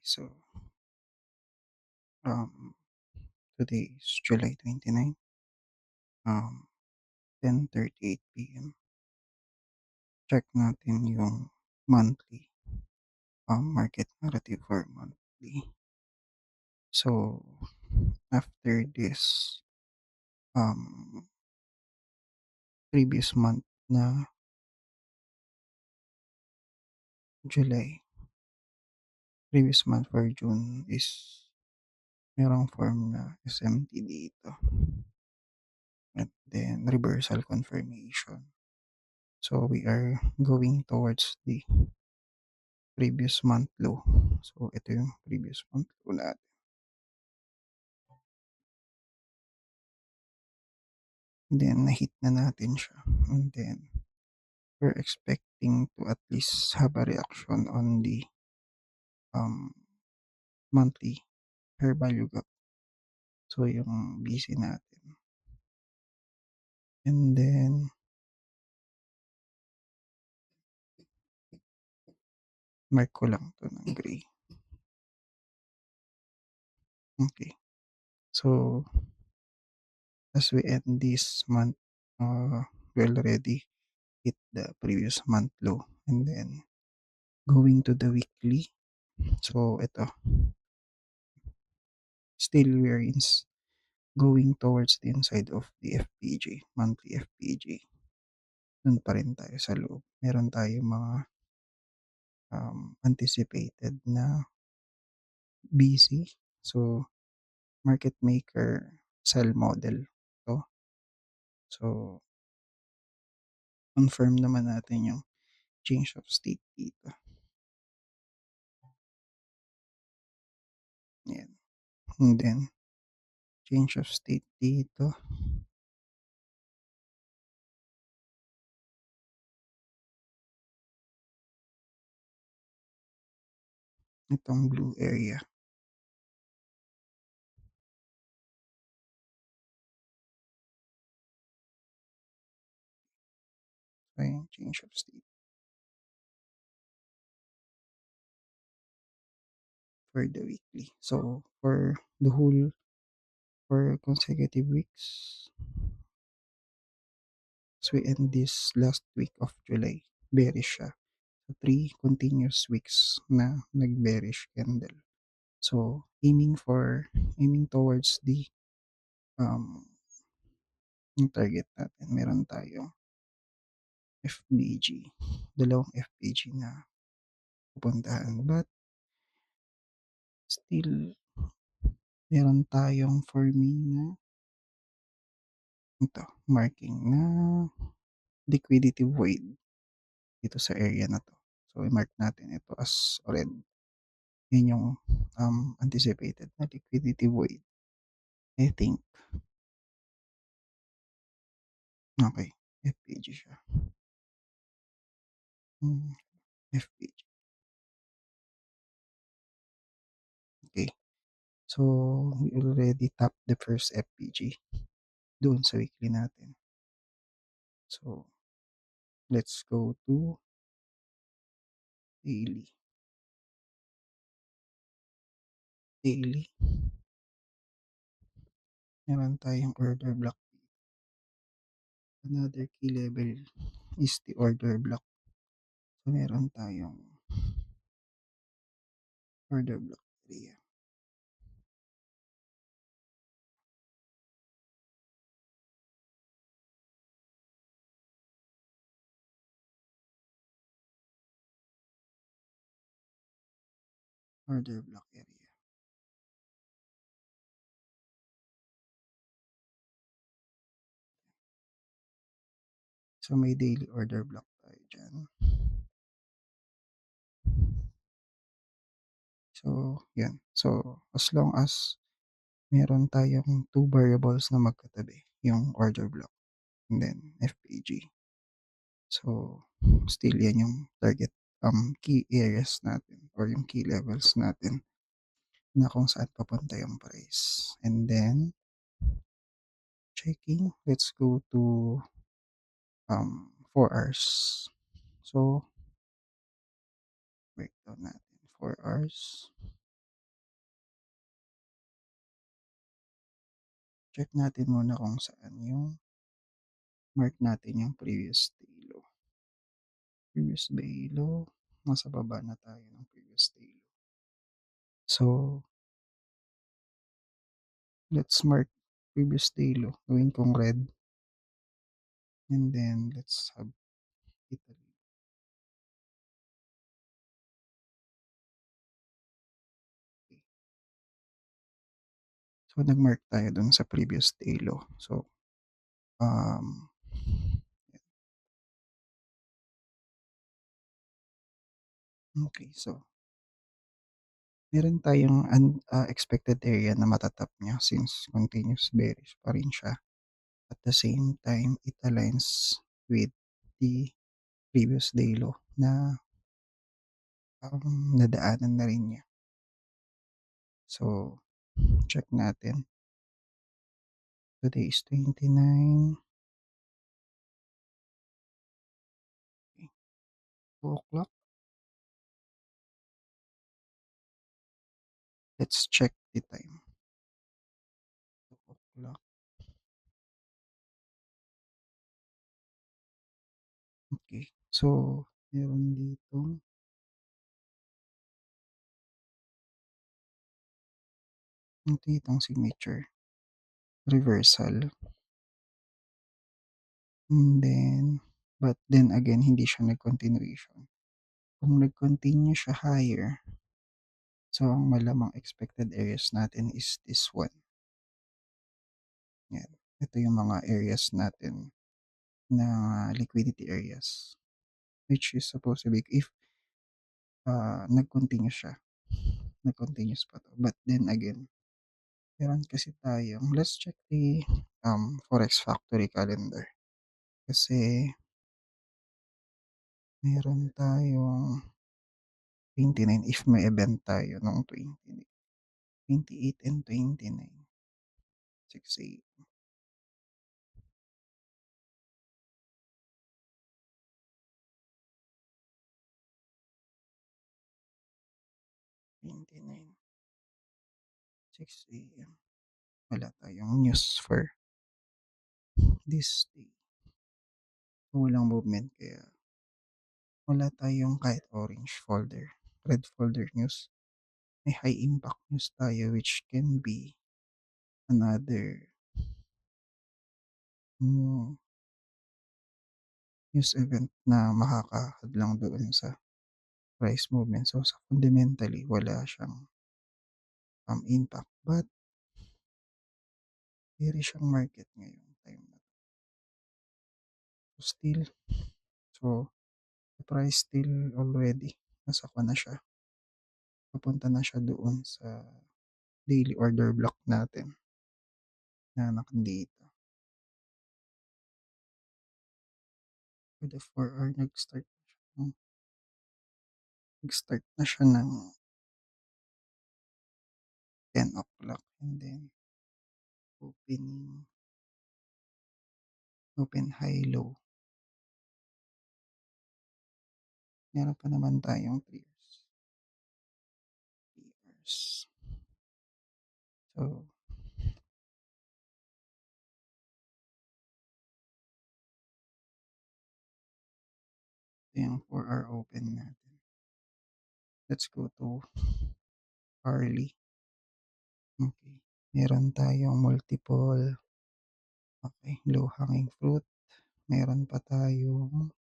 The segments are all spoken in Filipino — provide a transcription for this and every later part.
So, um, today is July 29, 10:38 p.m. Check natin yung monthly market narrative for monthly. So, after this um, previous month na July, previous month for June is merong form na SMT dito. And then reversal confirmation. So, we are going towards the previous month low. So, ito yung previous month low natin. Then, na-hit na natin siya. And then, we're expecting to at least have a reaction on the um, monthly fair value gap. So, yung BC natin. And then, mark ko lang to ng gray. Okay. So, as we end this month, we already hit the previous month low. And then, going to the weekly. So, ito. Still, we're going towards the inside of the FPG, monthly FPG. Dun pa rin tayo sa loob. Meron tayong mga anticipated na BC. So, market maker sell model to. So, confirm naman natin yung change of state dito. Yan. And then, change of state dito. Itong blue area. So, yung change of state for the weekly. So, for the whole, for consecutive weeks, as we end this last week of July, bearish siya. So, 3 continuous weeks na nag-bearish candle. So, aiming towards the um, yung target natin. Meron tayong FBG. Dalawang FBG na pupuntahan. But, still, meron tayong for me na ito, marking na liquidity void dito sa area na to. So, i-mark natin ito as red. Yun yung anticipated na liquidity void. I think, okay, FPG siya. FPG. Okay. So, we already tapped the first FPG doon sa weekly natin. So, let's go to daily. Daily. Meron tayong order block. Another key level is the order block. So, meron tayong order block area. Order block area. So, may daily order block tayo dyan. So, yan. So, as long as meron tayong two variables na magkatabi, yung order block and then FPG. So, still yan yung target key areas natin or yung key levels natin na kung saan papunta yung price. And then, checking, let's go to 4 hours. So, breakdown natin 4 hours. check natin muna kung saan yung mark natin yung previous day low. Previous day low, nasa baba na tayo ng previous day low. So, let's mark previous day low. Gawin kong red. And then, let's have Italy. Okay. So, nag-mark tayo dun sa previous day low. So, um, okay. So, meron tayong expected area na matatap niya since continuous bearish pa rin siya. At the same time, it aligns with the previous day low na nadaanan na rin niya. So, check natin. Today is 29. Okay. 2 o'clock. Let's check the time. 2 o'clock. Okay. So, meron ditong signature. Reversal. And then, but then again, hindi siya nag-continuation. Kung nag-continue siya higher, so ang malamang expected areas natin is this one. Yan. Ito yung mga areas natin na liquidity areas. Which is supposed to be if nag-continue siya. Nag-continuous pa to. But then again, meron kasi tayong, let's check the Forex Factory calendar. Kasi meron tayong 29 if may event tayo nung 28 and 29. 6 a.m. 29, 6 a.m. Wala tayong news for this day. Walang movement kaya wala tayong kahit orange folder, red folder news. May high impact news tayo which can be another news event na makakahadlang doon sa price movement. So, sa fundamentally, wala siyang impact. But, bearish ang market ngayong time na to. Still, so, the price still already nasa na siya. Papunta na siya doon sa daily order block natin na nakandito. For the 4 hour, nag-start na siya ng 10 o'clock and then open high low. Meron pa naman tayong 3 hours. 3 hours. So, ito yung 4 hour open natin. Let's go to hourly. Okay. Meron tayong multiple. Okay. Low hanging fruit. Meron pa tayong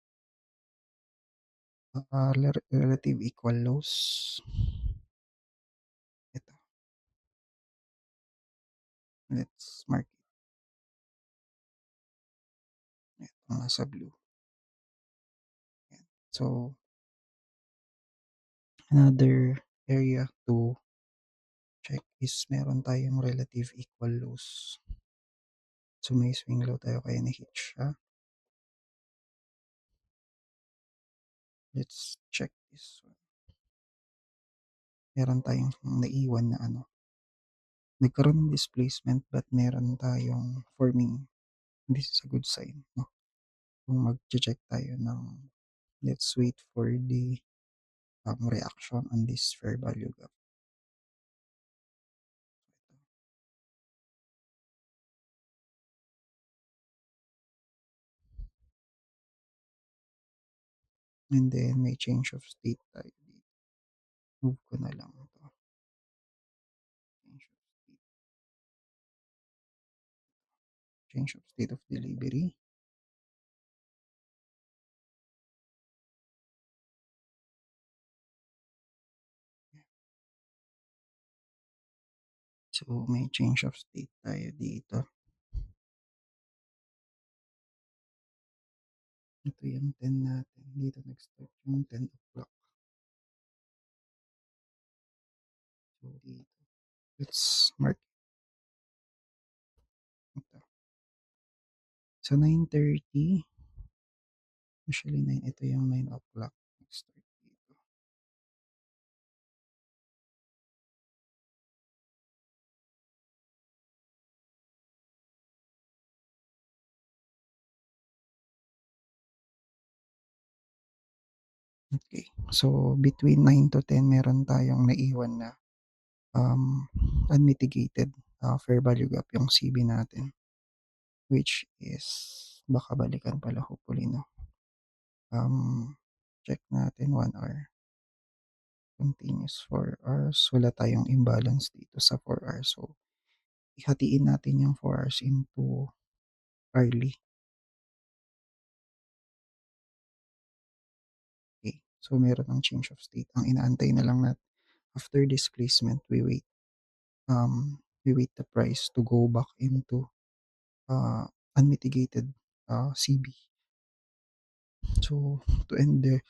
relative equal lows. Ito. Let's mark it. Ito nasa blue. Yan. So, another area to check is meron tayong relative equal lows. So, may swing low tayo kaya na-hit siya. Let's check this one. Meron tayong naiwan na nagkaroon ng displacement but meron tayong forming. This is a good sign. No? Kung mag-check tayo ng let's wait for the reaction on this fair value gap. and then may change of state tayo dito. Move ko na lang 'to, change of state, change of state of delivery. So, may change of state tayo dito. Ito yung 10 natin, dito nag-start yung 10 o'clock. So, dito, let's mark ito. Sa 9:30, usually 9, ito yung 9 o'clock nag-start dito. Okay, so between 9 to 10 meron tayong naiwan na, unmitigated, fair value gap yung CB natin, which is baka balikan pala hopefully 'no. Check natin 1 hour, continuous 4 hours, wala tayong imbalance dito sa 4 hours. So, hatiin natin yung 4 hours into hourly. Okay, so meron ng change of state. Ang inaantay na lang natin after displacement, we wait the price to go back into, unmitigated, CB. So, to end there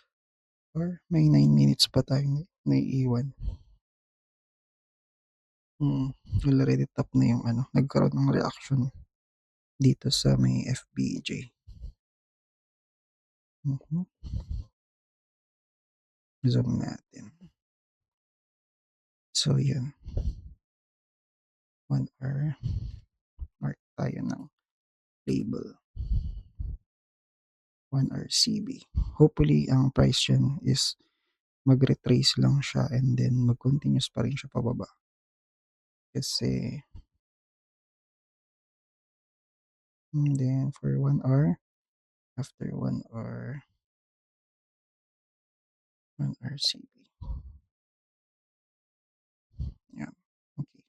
or may 9 minutes pa tayong naiiwan. Mm, already top na yung ano, nagkaroon ng reaction dito sa may FBJ. Mhm, zoom natin. So yun, 1 hour, mark tayo ng label, 1 hour CB. Hopefully ang price diyan is mag-retrace lang siya and then mag-continuous pa rin siya pababa. Kasi and then for 1 hour, after 1 hour, 1 hour CB, yan, okey.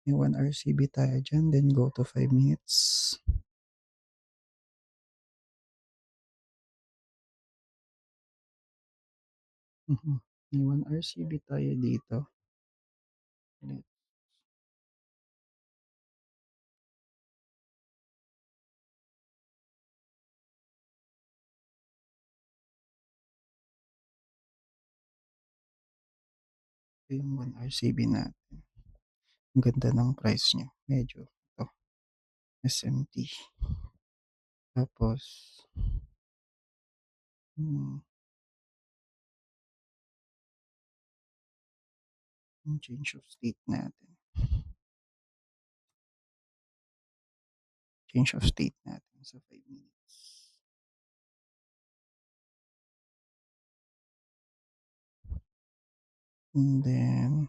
May 1 hour CB tayo diyan, then go to 5 minutes. May 1 hour CB tayo dito. Ulit, ito yung 1 hour CB natin. Ang ganda ng price niya, medyo ito, SMT. Tapos, hmm, yung change of state natin, change of state natin sa 5 minutes. And then,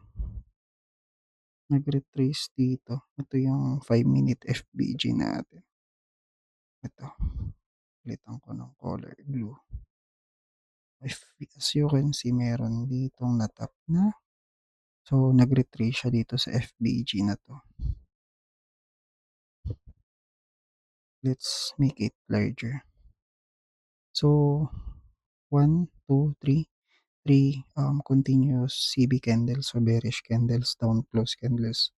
nag-retrace dito. Ito yung 5 minute FBG natin. Ito, palitan ko ng color blue. If as you can see, meron ditong na-tap na. So, nag-retrace siya dito sa FBG na 'to. Let's make it larger. So, 1, 2, 3, continuous CB candles o bearish candles, down close candles.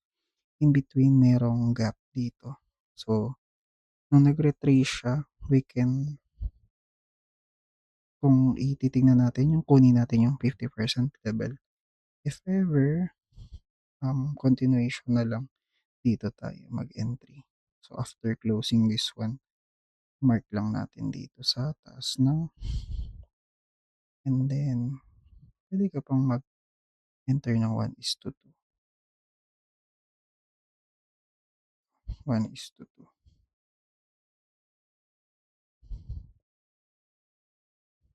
In between merong gap dito. So, nung nag-retrace siya, we can, kung titingnan natin yung kunin natin yung 50% level. If ever, continuation na lang, dito tayo mag-entry. So, after closing this one, mark lang natin dito sa taas ng, and then, pwede ka pang mag-enter ng 1:2. 1:2.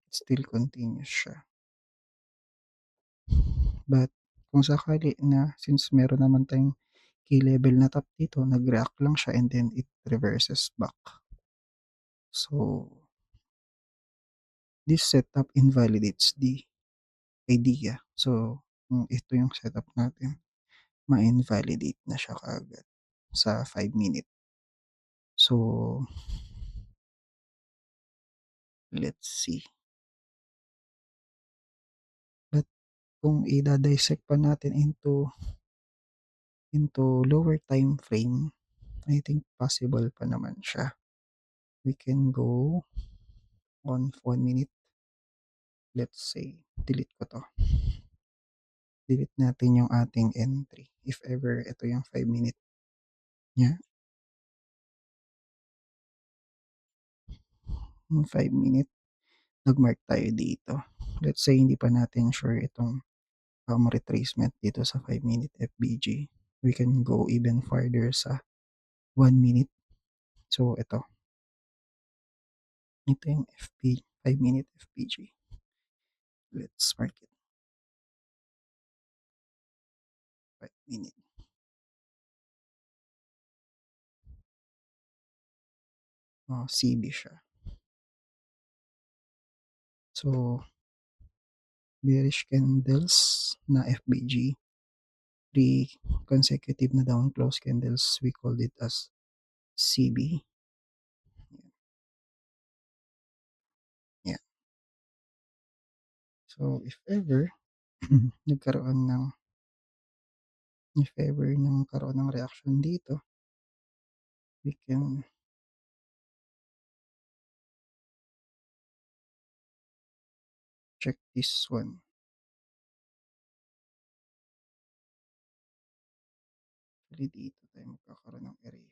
Still continuous siya. But, kung sakali na, since meron naman tayong key level na tap dito, nag-react lang siya and then it reverses back. So, this setup invalidates the idea. So, kung ito yung setup natin, ma-invalidate na siya kaagad sa 5 minute. So, let's see. But kung ida-dissect pa natin into lower time frame, I think possible pa naman siya. We can go on 1 minute. Let's say, delete ko to. Delete natin yung ating entry. If ever ito yung 5 minute niya, yung 5 minute, nag-mark tayo dito. Let's say hindi pa natin sure itong retracement dito sa 5 minute FBG. We can go even farther sa 1 minute. So ito yung 5 minute FPG. Let's mark it 5 minute. CB siya. So, bearish candles na FBG, 3 consecutive na down close candles, we called it as CB. Yeah. So, nagkaroon ng if ever karoon ng reaction dito, we can check this one. Actually, dito tayo magkakaroon ng area.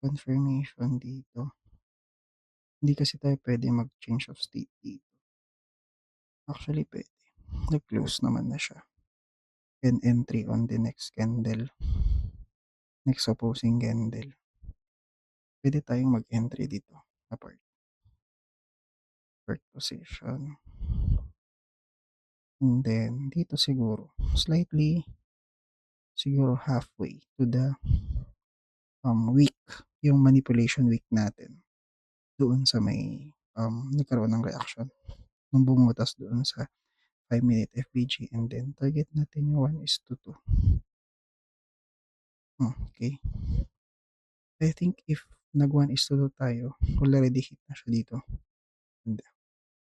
Confirmation dito. Hindi kasi tayo pwede mag-change of state dito. Actually, pwede. Nag-close naman na siya. And entry on the next candle. Next opposing candle. Pwede tayong mag-entry dito. Apart position. And then, dito siguro, slightly, siguro halfway to the week, yung manipulation week natin. Doon sa may nagkaroon ng reaction. Nung bumutas doon sa 5 minute FBG and then target natin yung 1:2. Okay. I think if nag 1:2 tayo, already hit na siya dito. And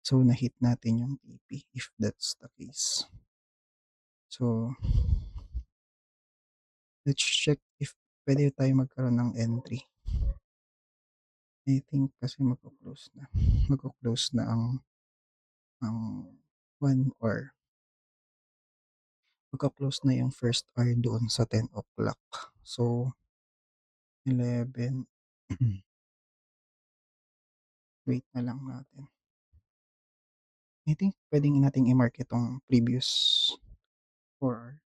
so, na-hit natin yung TP if that's the case. So, let's check if pwede tayo magkaroon ng entry. I think kasi magko-close na. Magko-close na ang 1 hour. Magko-close na yung first hour doon sa 10 o'clock. So, 11. Wait na lang natin. I think pwedeng nating i-mark itong previous 4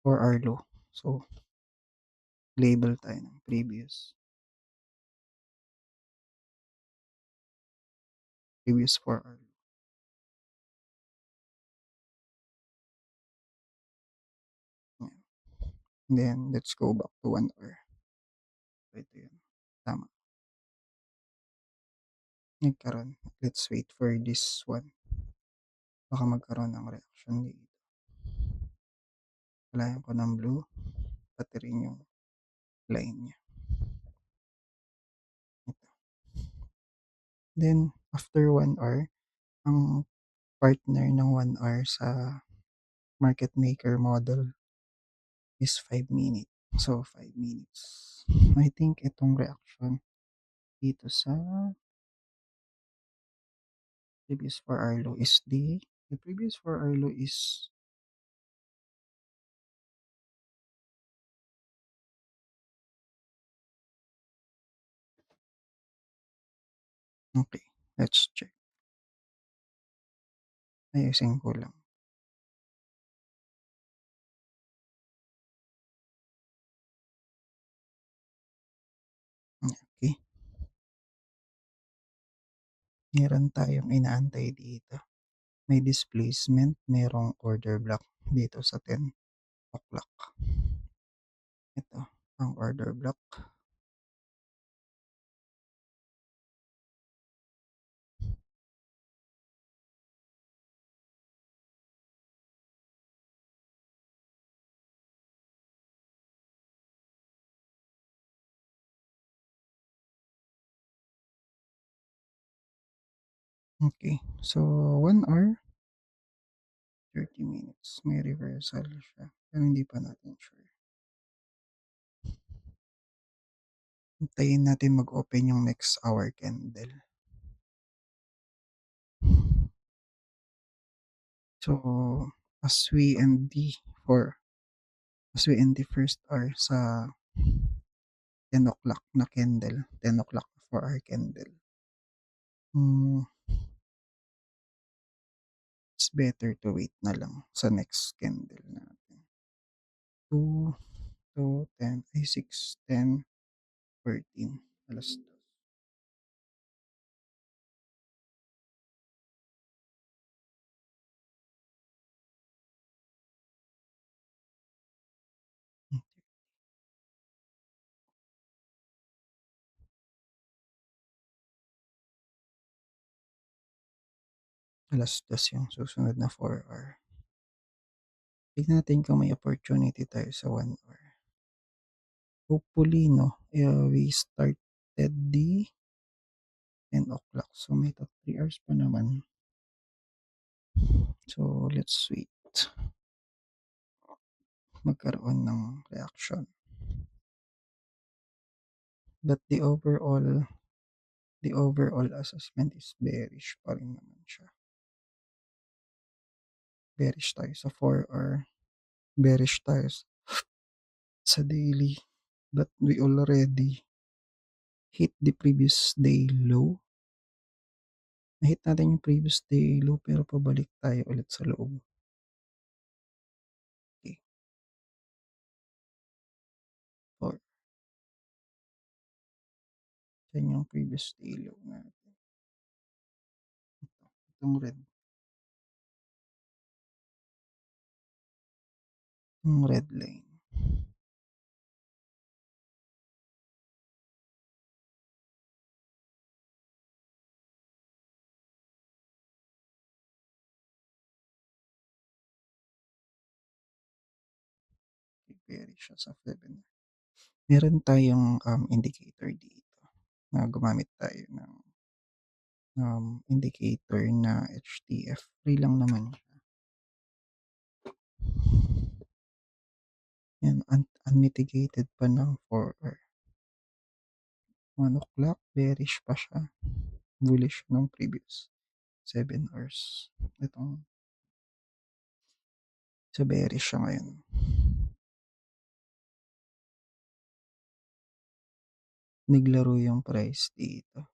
hour low. So, label tayo ng previous 4 hour low. Yan. Then, let's go back to 1 hour. So, ito yun. Tama. Nagkaroon. Let's wait for this one. Baka magkaroon ng reaction dito. Kalayan ko ng blue. Pati rin yung line niya. Ito. Then, after 1 hour, ang partner ng 1 hour sa market maker model is 5 minutes. So, 5 minutes. I think itong reaction dito sa previous 4 hour low is the previous 4 hour low is okay. Let's check. Ayusin ko lang. Okay. Meron tayong inaantay dito. may displacement, merong order block dito sa 10 o'clock. Ito, ang order block. Okay, so 1 hour, 30 minutes, may reversal siya, pero hindi pa natin sure. Hintayin natin mag-open yung next hour candle. So, as we end the for as we end the first hour sa 10 o'clock na candle, 10 o'clock for our candle. Hmm, it's better to wait na lang sa next candle natin. 2, 2, 10, ay 6, 10, 14, 2:00. Hmm, 2:00 yung susunod na 4 hour. Tignan natin kung may opportunity tayo sa 1 hour. Hopefully 'no, we started the 10 o'clock, so may 3 hours pa naman. So, let's wait magkaroon ng reaction. But the overall assessment is bearish pa rin naman siya. Bearish tayo sa 4 hour, bearish tayo sa daily, but we already hit the previous day low. Na-hit natin yung previous day low pero pabalik tayo ulit sa loob. Okay, 4. Yan yung previous day low natin. Itong red. Yung red line. Bearish siya sa 7. Meron tayong indicator dito na gumamit tayo ng indicator na HTF. Free lang naman siya. Yan, unmitigated pa ng 4 hour. 1 o'clock, bearish pa siya. Bullish ng previous 7 hours. Itong so bearish siya ngayon. Naglaro yung price dito.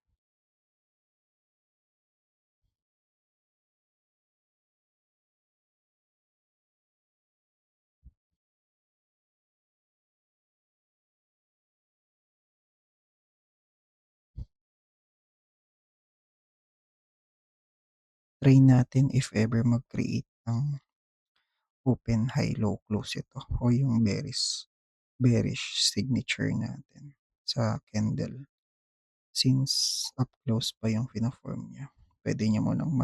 Try natin if ever mag-create ng open high low close ito o yung bearish signature natin sa candle. Since up close pa yung fina-form niya, pwede niya munang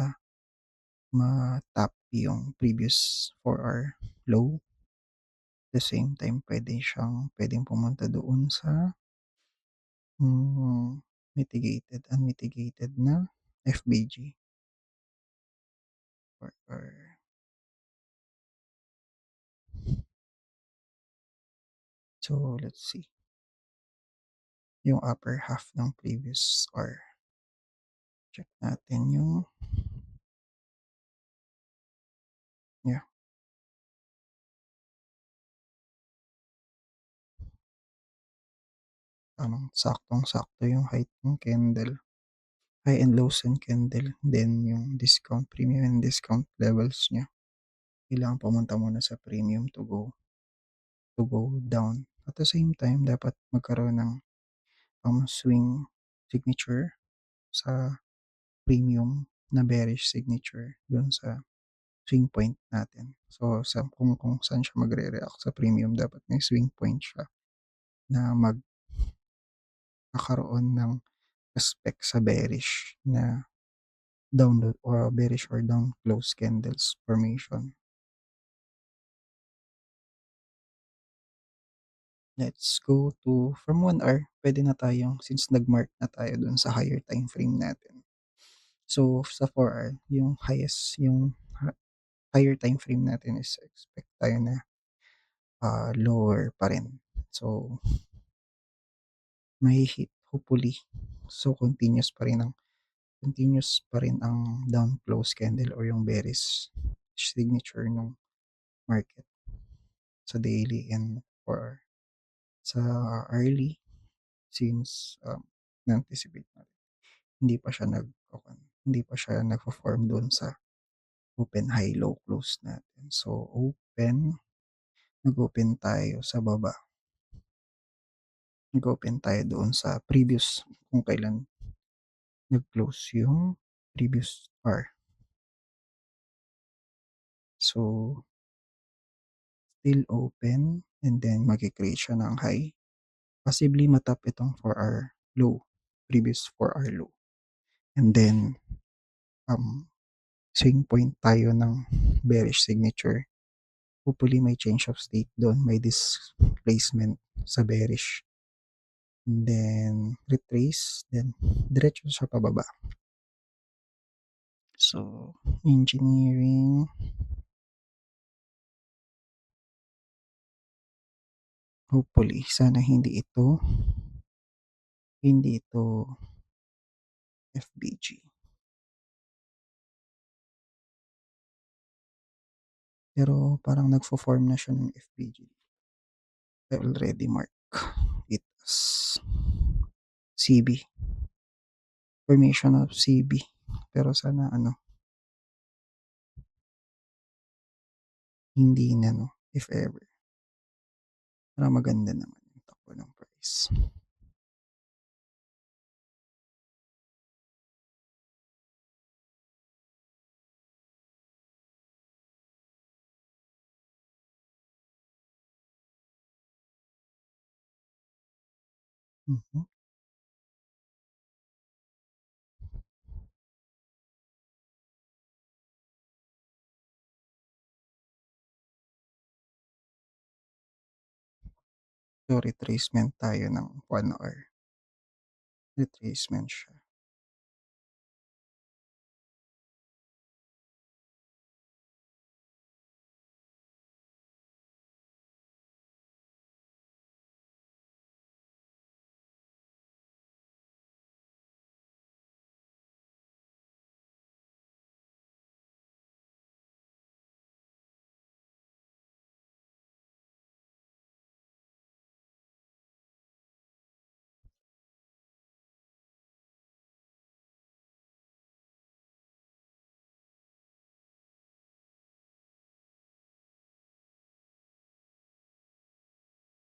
ma-tap yung previous 4 hour low. The same time pwedeng pumunta doon sa unmitigated na FBG or so let's see yung upper half ng previous hour. Check natin yung yeah, tamang saktong-sakto yung height ng candle, high and lows ng candle, then yung discount, premium and discount levels niya. Kailangan pumunta muna sa premium to go down. At the same time, dapat magkaroon ng swing signature sa premium na bearish signature dun sa swing point natin. So, kung saan siya magre-react sa premium dapat may swing point siya na magkakaroon ng respect sa bearish na download or bearish or down close candles formation. Let's go to from 1 hour, pwede na tayong since nag-mark na tayo dun sa higher time frame natin. So, sa 4 hour, yung highest, yung higher time frame natin is expect tayo na lower pa rin. So, mahi-hit hopefully. So, continuous pa rin ang down close candle or yung bearish signature ng market sa daily and for sa early since na-anticipate natin hindi pa siya hindi pa siya nagfo-form doon sa open, high, low close natin. So, nag-open tayo sa baba. Nag-open tayo doon sa previous kung kailan nag-close yung previous hour. So, still open and then magki-create siya ng high. Possibly matap itong 4 hour low, previous 4 hour low. And then, um, swing point tayo ng bearish signature. Hopefully may change of state doon, may displacement sa bearish. And then, retrace, then diretso siya pababa. So, engineering, hopefully, sana hindi ito FBG. Pero parang nagfo-form na siya ng FBG. I already mark it as CB. Formation of CB. Pero sana hindi na if ever. Para maganda naman yung takbo ng price. Mhm. So, retracement tayo ng 1 hour. Retracement siya.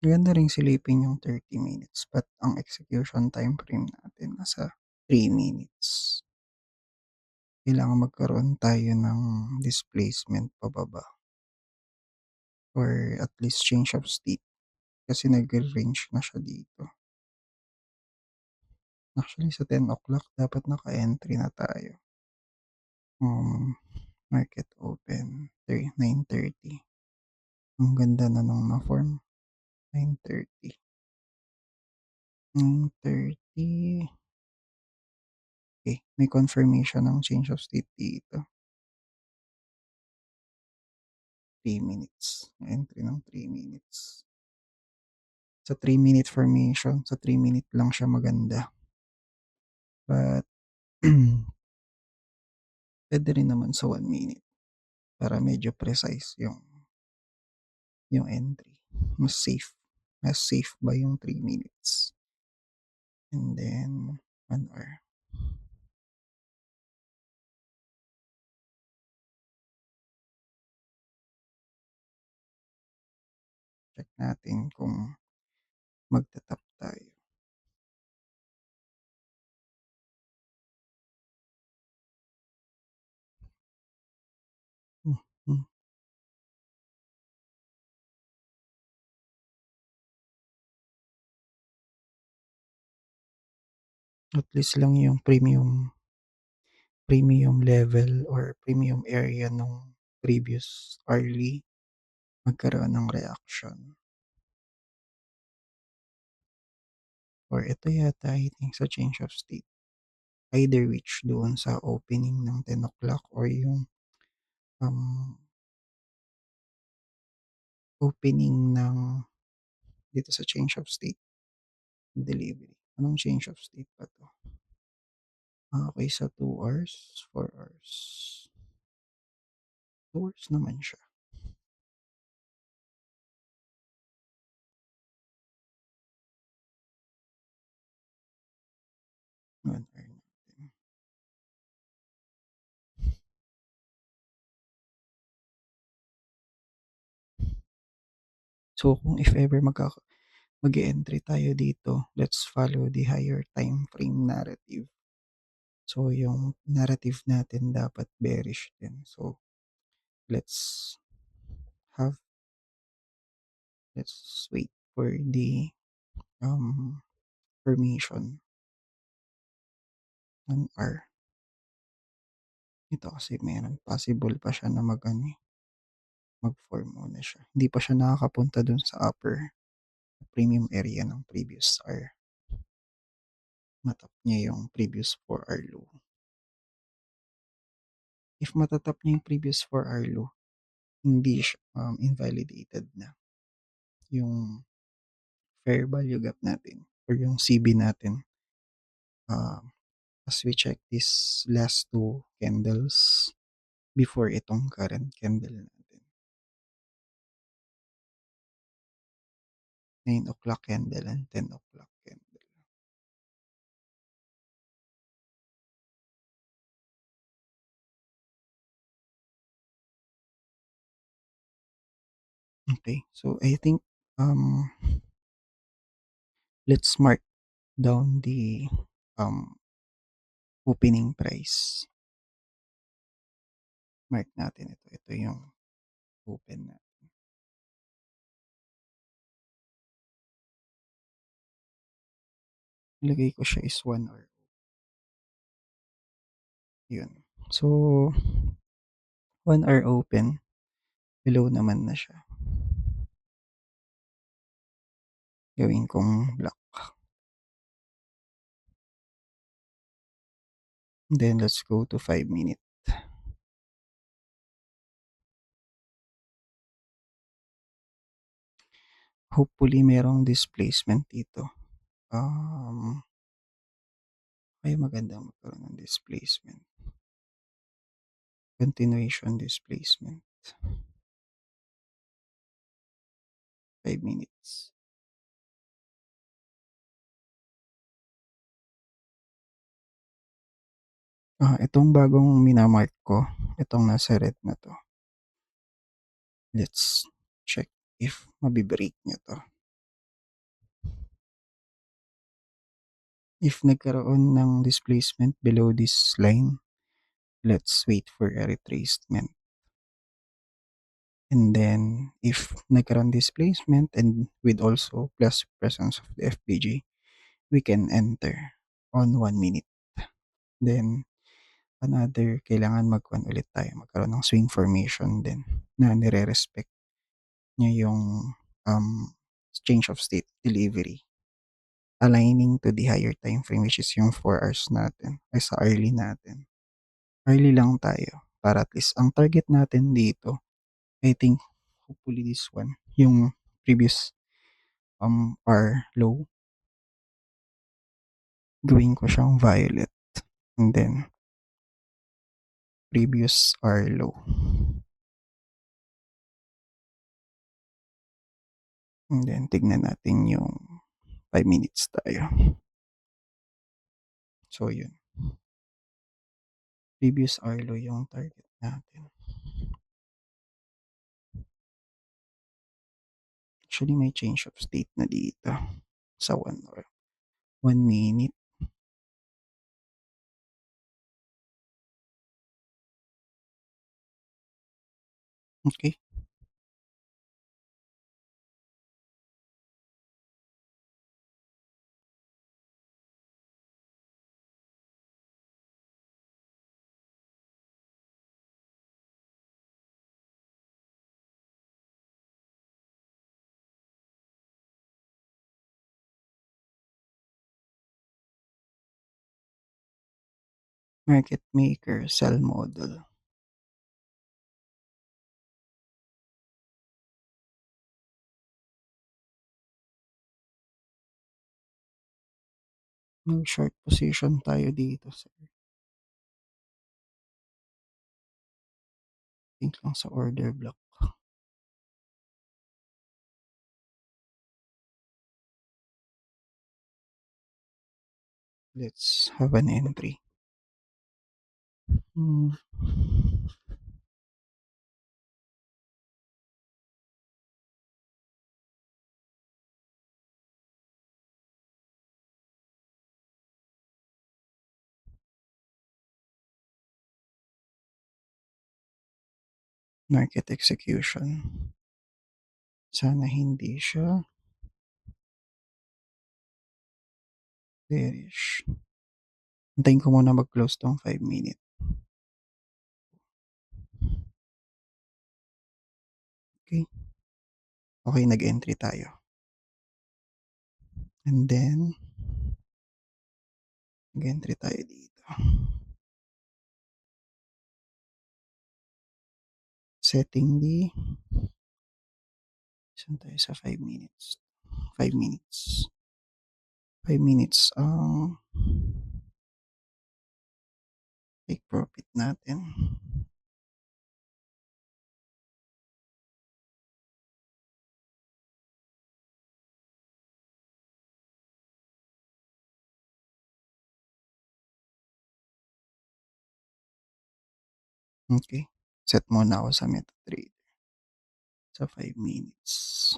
Maganda ring silipin yung 30 minutes but ang execution time frame natin nasa 3 minutes. Kailangan magkaroon tayo ng displacement pababa or at least change of state kasi nagre-range na siya dito. Actually sa 10 o'clock dapat naka-entry na tayo. Market open 9:30. Ang ganda na nung na-form, 9:30. 9:30. Okay, may confirmation ng change of state dito. 3 minutes, entry ng 3 minutes. Sa 3-minute formation, sa 3-minute lang siya maganda. But, puwede rin naman sa 1 minute para medyo precise yung entry. Mas safe ba yung 3 minutes. And then 1 hour. Check natin kung magta-top tayo. At least lang yung premium level or premium area nung previous hourly magkaroon ng reaction. Or ito yata I think sa change of state. Either which doon sa opening ng 10 o'clock or yung um, opening ng dito sa change of state delivery. Anong change of state pa 'to? Okay sa 2 hours, 4 hours. 2 hours naman siya. 1 hour natin. So, kung if ever mag-e-entry tayo dito, let's follow the higher time frame narrative. So, yung narrative natin dapat bearish din. So, let's have let's wait for the formation ng R. Ito kasi meron possible pa siya na mag-ano, mag-form muna siya. Hindi pa siya nakakapunta dun sa upper premium area ng previous R. Matap niya yung previous 4 hour low. If matatap niya yung previous 4 hour low, hindi siya invalidated na yung fair value gap natin or yung CB natin. As we check this last two candles before itong current candle natin. 9 o'clock candle and 10 o'clock candle. Okay, so I think let's mark down the um, opening price. Mark natin ito. Ito yung open na. Ilagay ko siya is 1 hour. Yun. So, 1 hour open. Below naman na siya. Gawin kong black. Then, let's go to 5 minute. Hopefully, merong displacement dito. Ay magandang magkaroon ng displacement. Continuation displacement. 5 minutes. Itong bagong minamark ko, itong nasa red na to. Let's check if mabibreak niya to. If nagkaroon ng displacement below this line, let's wait for a retracement. And then, if nagkaroon displacement and with also plus presence of the FPG, we can enter on 1 minute. Then, kailangan ulit tayo, magkaroon ng swing formation din na nire-respect niya yung change of state delivery. Aligning to the higher time frame which is yung 4 hours natin ay sa early natin. Early lang tayo para at least ang target natin dito, I think hopefully this one, yung previous R low, gawin ko siyang violet and then previous R low. And then tignan natin yung 5 minutes tayo. So yun. Previous R low yung target natin. Actually, may change of state na dito sa 1 hour. 1 minute. Okay. market maker, sell model, mag-short position tayo dito sir, think lang sa order block. Let's have an entry. Hmm, market execution. Sana hindi siya bearish. Antayin ko muna mag-close 'tong 5 minute. Okay. Okay, nag-entry tayo. And then, nag-entry tayo dito. Setting the, saan tayo sa 5 minutes? 5 minutes. 5 minutes ang take profit natin. Okay. Set muna ako sa MetaTrader sa 5 minutes.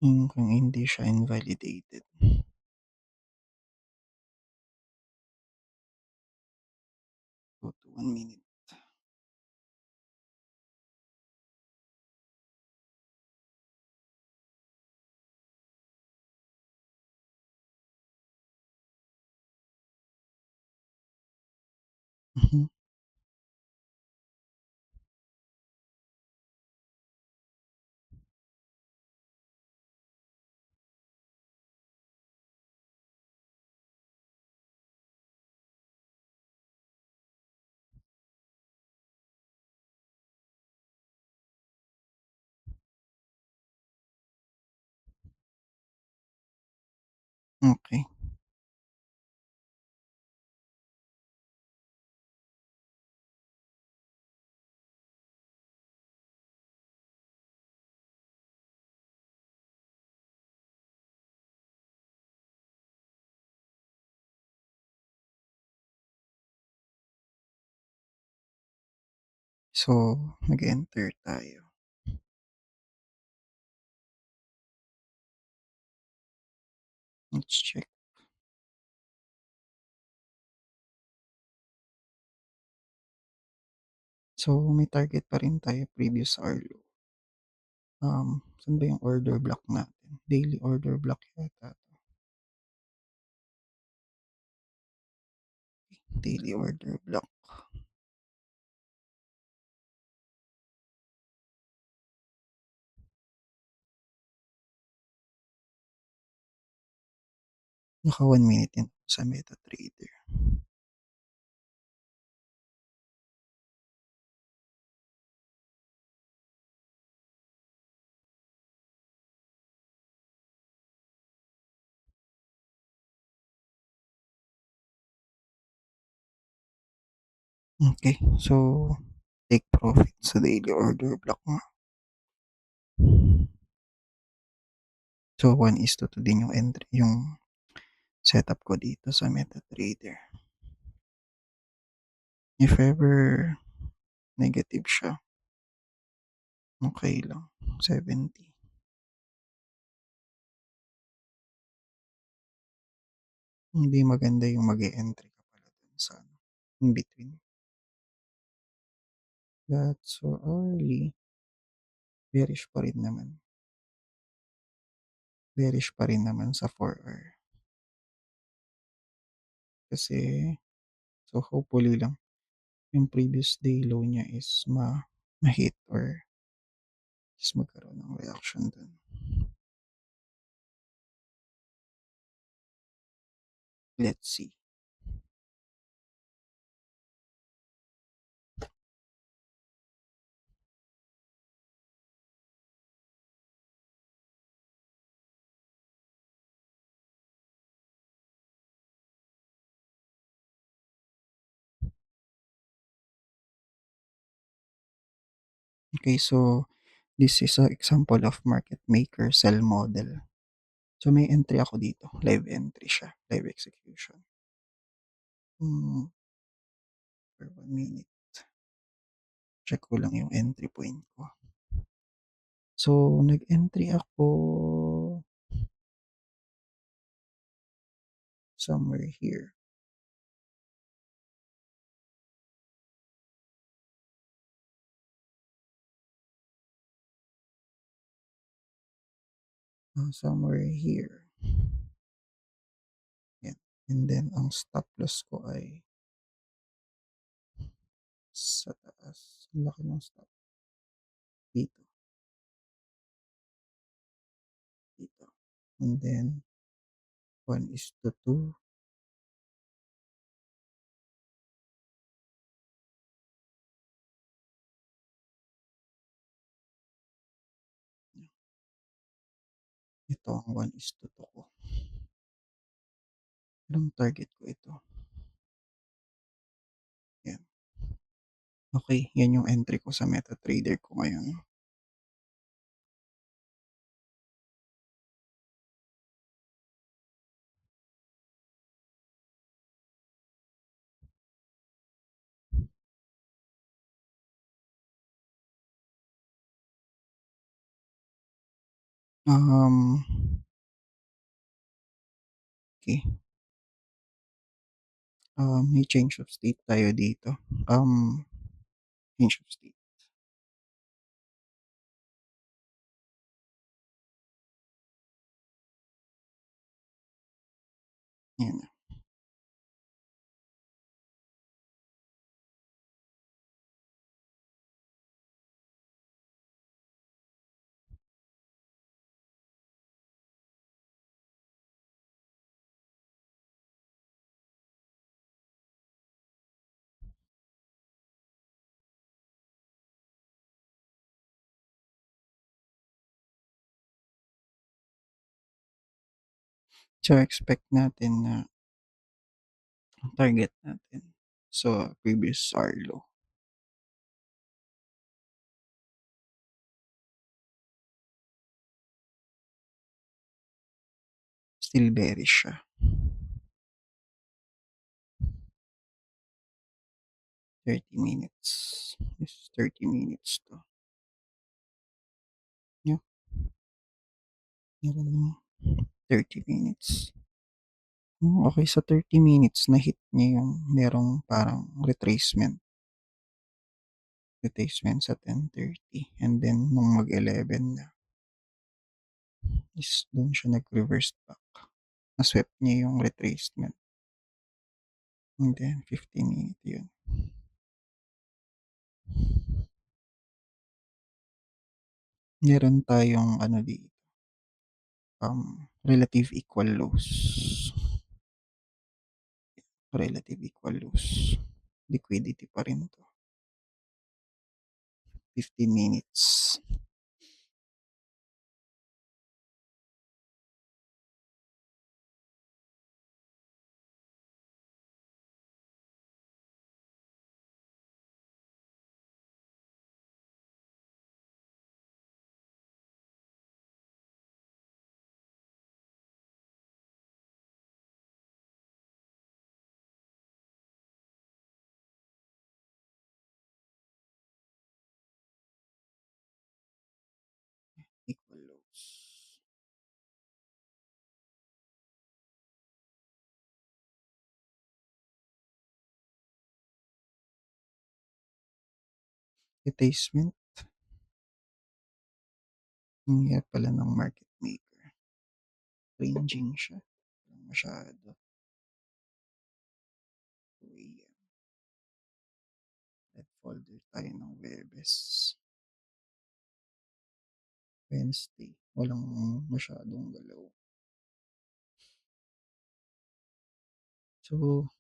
Kung hindi siya invalidated. Go to 1 minute. Mhm. Okay. So, nag-enter tayo. Let's check. So, may target pa rin tayo previous hour low. Saan ba yung order block natin? Daily order block yata 'to. Daily order block. Naka 1 minute yan sa MetaTrader. Okay, so take profit sa daily order block nga. So, 1:2 din yung entry yung setup ko dito sa MetaTrader. If ever negative siya, okey lang, 70. Hindi maganda yung mag-e-entry ka pala dun sa ano, in between. That's so early. Bearish pa rin naman. Bearish pa rin naman sa 4 hour. kasi so hopefully lang yung previous day low niya is ma-hit or is magkaroon ng reaction dun. Let's see. Okay, so this is a example of market maker sell model. So may entry ako dito, live entry siya, live execution. For 1 minute, check ko lang yung entry point ko. So nag-entry ako somewhere here. Somewhere here. Yan. And then ang stop loss ko ay sa taas. Ang laki ng stop dito, dito. And then 1:2. Ito ang 1:2 ko. Anong target ko ito? Yan. Okay, yan yung entry ko sa MetaTrader ko ngayon. Um, okay. May change of state tayo dito. Change of state. Yan. So expect natin na ang target natin so previous R low. Still bearish siya. 30 minutes. This is 30 minutes to. Yeah, meron lang 30 minutes. Okay, sa 30 minutes na-hit niya yung merong parang retracement sa 10:30 and then nung mag-11 na is dun siya nag-reverse back. Na-swept niya yung retracement and then 15 minute yun. Meron tayong ano dito, relative equal lows. Relative equal lows. Liquidity pa rin 'to. 15 minutes. Equal lows. Retracement. Ang hirap pala ng market maker. Ranging siya. Walang masyado. folder tayo ng Huwebes, Wednesday, walang masyadong galaw. So,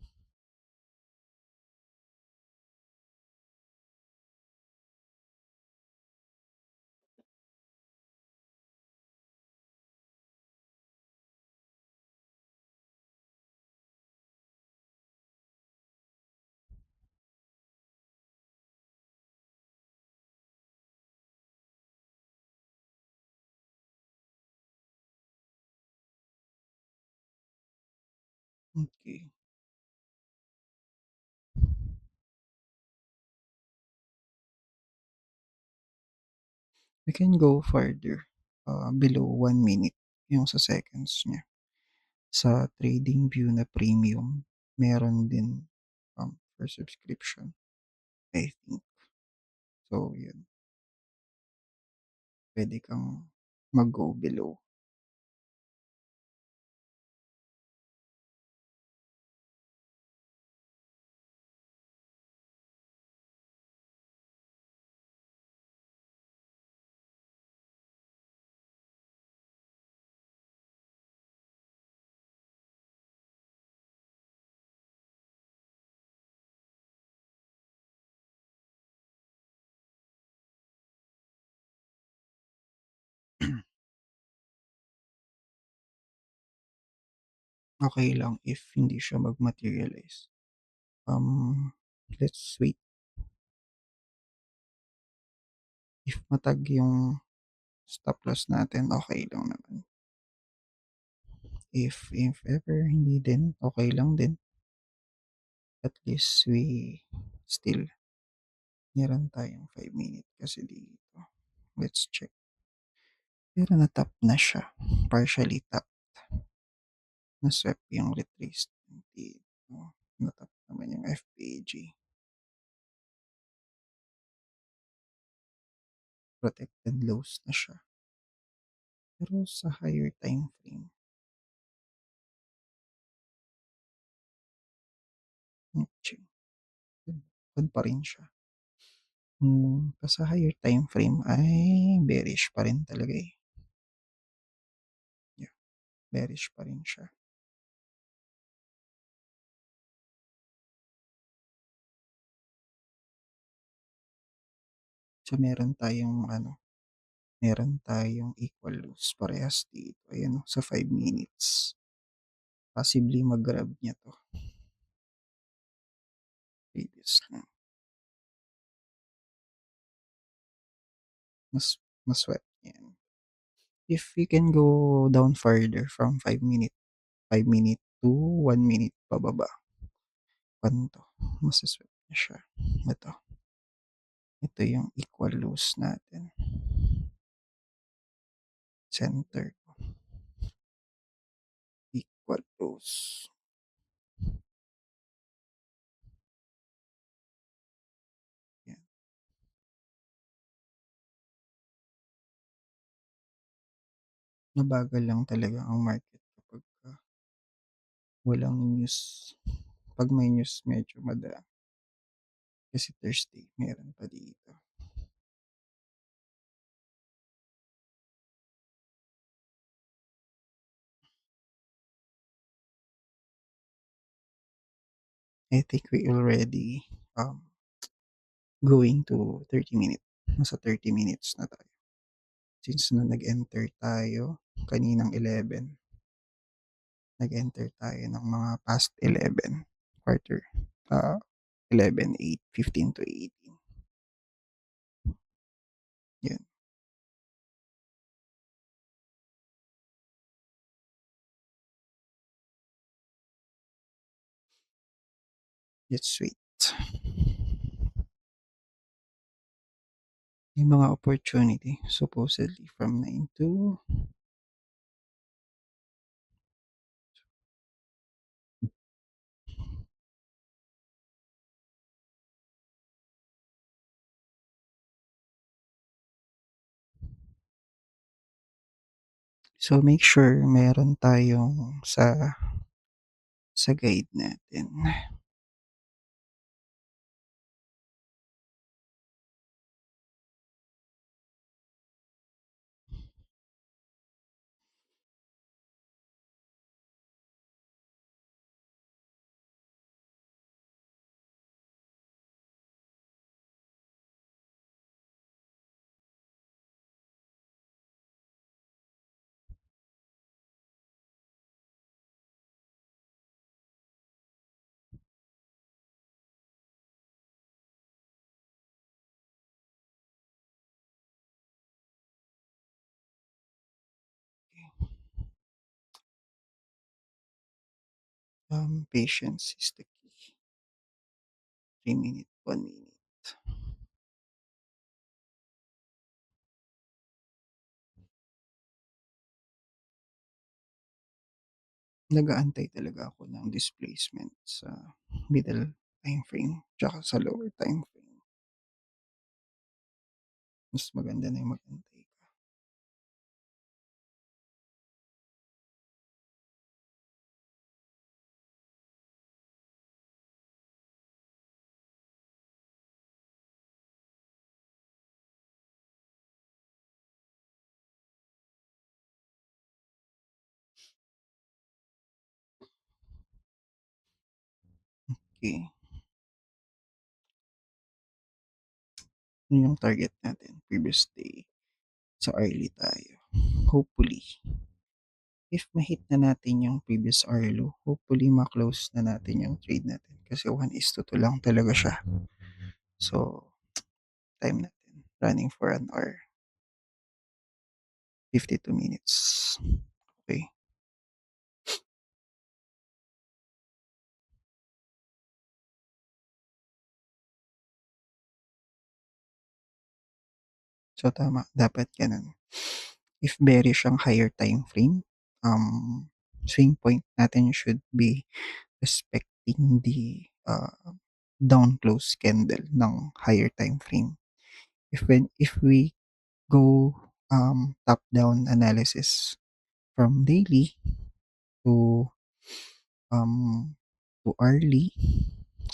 okey. We can go further, below 1 minute yung sa seconds niya. Sa TradingView na premium, meron din, for subscription, I think. So yun, puwede kang mag-go below. Okey lang if hindi siya mag-materialize. Let's wait. If matag yung stop loss natin, okey lang naman. If ever hindi din, okey lang din. At least we still meron tayong 5 minute kasi dito. Let's check. Pero na-tap na siya, partially tap. Na-swept yung retracement dito. Na-tap naman yung FPG. Protected lows na siya. Pero sa higher time frame, check, bad pa rin siya. Sa higher time frame ay bearish pa rin talaga, eh. Yeah, bearish pa rin siya. So meron tayong equal lows parehas dito. Ayan, oh, sa 5 minutes. Possibly mag-grab niya 'to. Previous na. Maswep niya 'yan. If we can go down further from 5 minute to 1 minute pababa, paano 'to, masaswep na siya. Ito yung equal lows natin. Center ko, equal lows. Yan, mabagal lang talaga ang market kapagka walang news. 'Pag may news medyo madaan. Kasi Thursday meron pa dito. I think we already, going to 30 minute. Nasa 30 minutes na tayo. Since nung nag-enter tayo kaninang 11, nag-enter tayo ng mga past 11, quarter, 11, 8, 15 to 18. Yun, let's wait. May mga opportunity supposedly from 9 to, so make sure meron tayong sa guide natin. Patience is the key. 3 minute, 1 minute. Nag-aantay talaga ako ng displacement sa middle time frame tsaka sa lower time frame. Mas maganda na yung mag-antay ka. Okey, yun yung target natin previous day. So, early tayo. Hopefully, if ma-hit na natin yung previous hour low, hopefully ma-close na natin yung trade natin kasi 1:2 lang talaga siya. So, time natin running for 1 hour, 52 minutes. Okey. So, tama dapat gano'n. If bearish ang higher time frame, swing point natin should be respecting the, down close candle ng higher time frame. If we go, top down analysis from daily to, um, to hourly,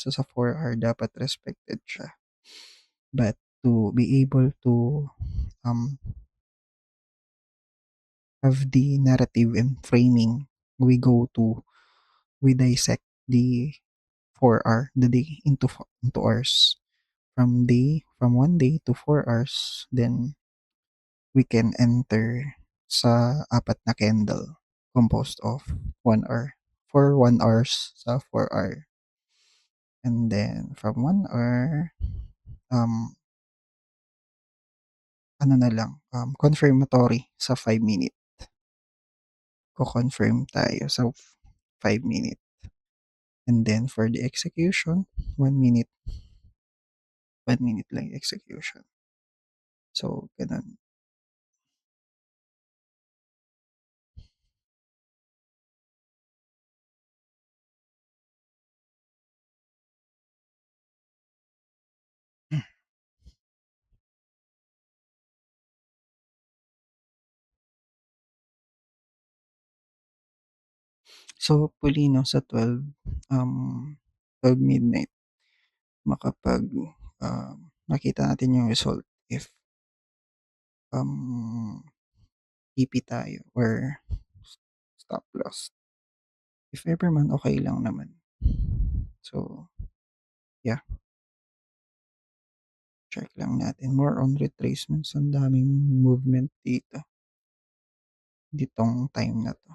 so sa 4 hour dapat respected siya. But to be able to, um, have the narrative and framing, we dissect the 4 hour, the day into hours. From 1 day to 4 hours, then we can enter sa apat na candle composed of 1 hour. For 1 hours sa 4 hour. And then from 1 hour, um, ano na lang, confirmatory sa 5 minute. Ko-confirm tayo sa 5 minute. And then for the execution, 1 minute, 1 minute lang yung execution. So, gano'n. So, hopefully 'no sa 12 midnight makapag, makita natin yung result if, um, TP tayo or stop loss. If ever man, okey lang naman. So, yeah, check lang natin more on retracements, ang daming movement dito, nitong time na 'to.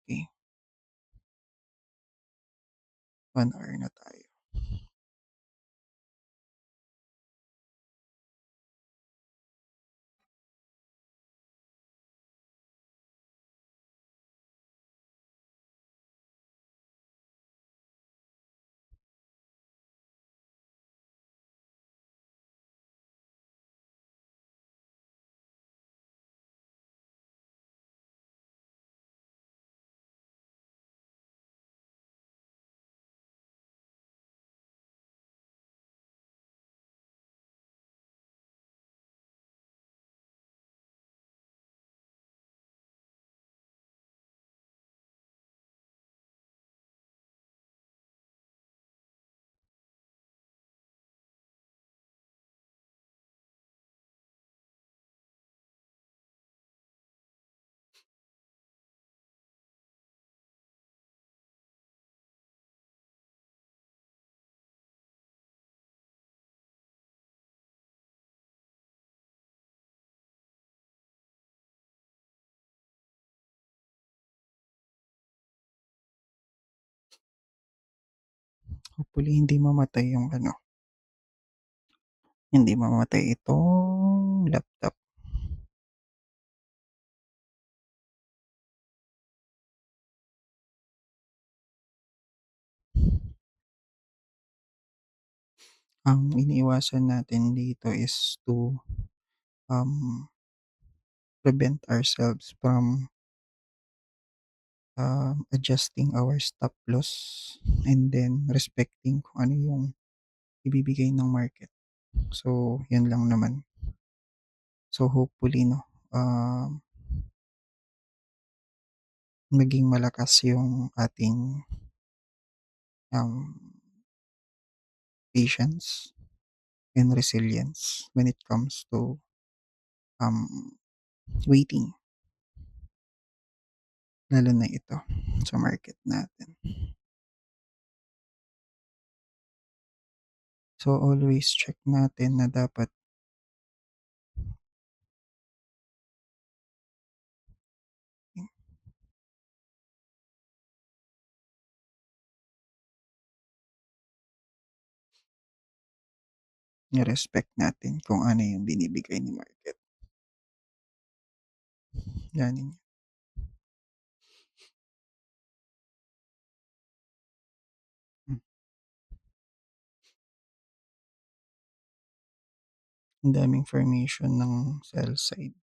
Okey, 1 hour na tayo. Hopefully hindi mamatay yung ano, Hindi mamamatay itong laptop. Ang iniiwasan natin dito is to, um, prevent ourselves from, adjusting our stop loss and then respecting kung ano yung ibibigay ng market. So, yun lang naman. So, hopefully 'no, maging malakas yung ating, um, patience and resilience when it comes to, um, waiting, lalo na ito sa market natin. So, always check natin na dapat i-respect natin kung ano yung binibigay ni market, ganon. Hmm, ang daming formation ng sell side.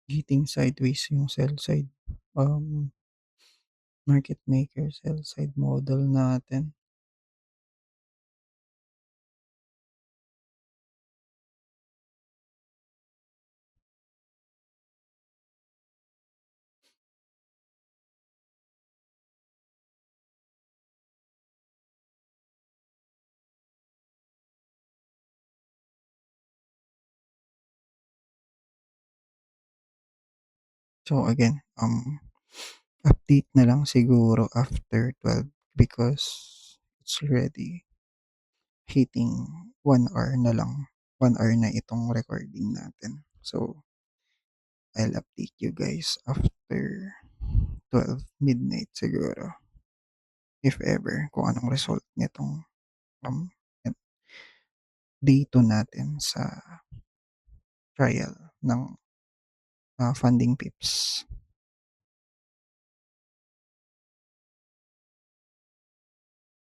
Hitting sideways yung sell side, market maker sell side model natin. So again, update na lang siguro after 12 because it's already hitting 1 hour na lang. 1 hour na itong recording natin. So, I'll update you guys after 12 midnight siguro, if ever, kung anong result nitong, um, day 2 natin sa trial ng, funding pips.